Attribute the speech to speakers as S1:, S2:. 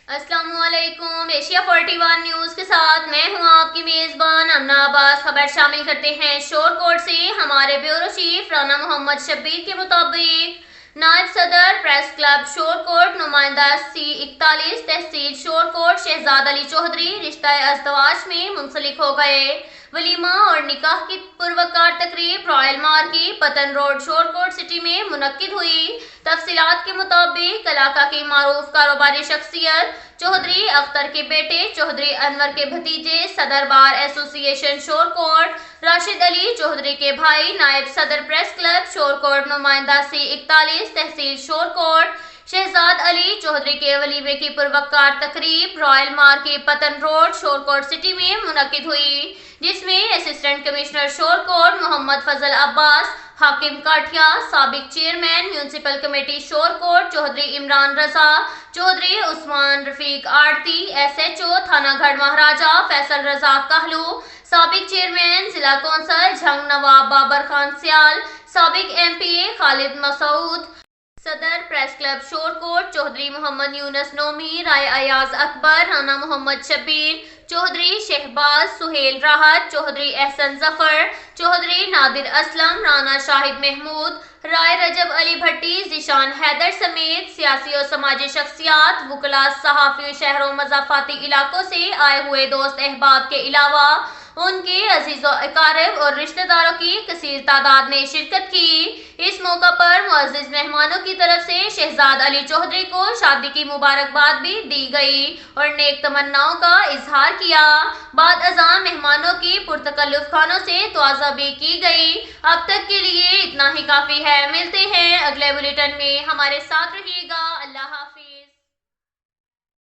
S1: अस्सलाम वालेकुम। Asia 41 news के साथ मैं हूं आपकी मेजबान अमना अब्बास। खबर शामिल करते हैं शोरकोट से। हमारे ब्यूरो चीफ राना मोहम्मद शब्बीर के मुताबिक नायब सदर प्रेस क्लब शोरकोट नुमाइंदा C41 तहसील शोरकोट शहजाद अली चौधरी रिश्ता अज़दवाज में मुंसलिक हो गए। वलीमा और निकाह की पुरवकार तकरीब royal market Pattan road Shorkot city में मुनक्किद हुई। तफसीलात के मुताबिक इलाका की मारूफ कारोबारी शख्सियत चौधरी अख्तर के बेटे चौधरी अनवर के भतीजे सदर बार एसोसिएशन शोरकोट राशिद अली चौधरी के भाई नायब सदर प्रेस क्लब शोरकोट नुमाइंदा C41 तहसील शोरकोट शहजाद अली चौधरी के वलीमे की पुरवकार तकरीब royal market Pattan road Shorkot city में मुनक्किद हुई, जिसमें असिस्टेंट कमिश्नर शोरकोट मोहम्मद फजल अब्बास, हाकिम काठिया, साबिक chairman municipal committee Shorkot Chaudhry Imran Raza, Chaudhry Usman Rafiq Arti, SHO थाना गढ़ महाराजा फैसल रजा कहलू, साबिक चेयरमैन जिला कौंसल झंग नवाब बाबर खान सियाल, साबिक MPA खालिद मसूद, सदर प्रेस क्लब शोरकोट चौधरी मोहम्मद यूनस नोमी, राय अयाज अकबर, राना मोहम्मद शब्बीर, चौधरी शहबाज, सुहेल राहत, चौधरी एहसन जफर, चौधरी नादिर असलम, राना शाहिद महमूद, राय रजब अली भट्टी, जिशान हैदर समेत सियासी और समाजी शख्सियात, वुकला, सहाफ़ी, शहरों मज़ाफ़ाती इलाकों से आए हुए दोस्त अहबाब के अलावा उनके अजीज़ो अकारिब और रिश्तेदारों की कसीर तादाद ने शिरकत की। इस मौका पर मुअज़्ज़िज़ मेहमानों की तरफ से शहजाद अली चौधरी को शादी की मुबारकबाद भी दी गई और नेक तमन्नाओं का इजहार किया। बाद अज़ां मेहमानों की पुरतकल्लुफ़ खानों से तवाज़ा भी की गई। अब तक के लिए इतना ही काफ़ी है। मिलते हैं अगले बुलेटिन में, हमारे साथ रहिएगा। अल्लाह हाफ़िज़।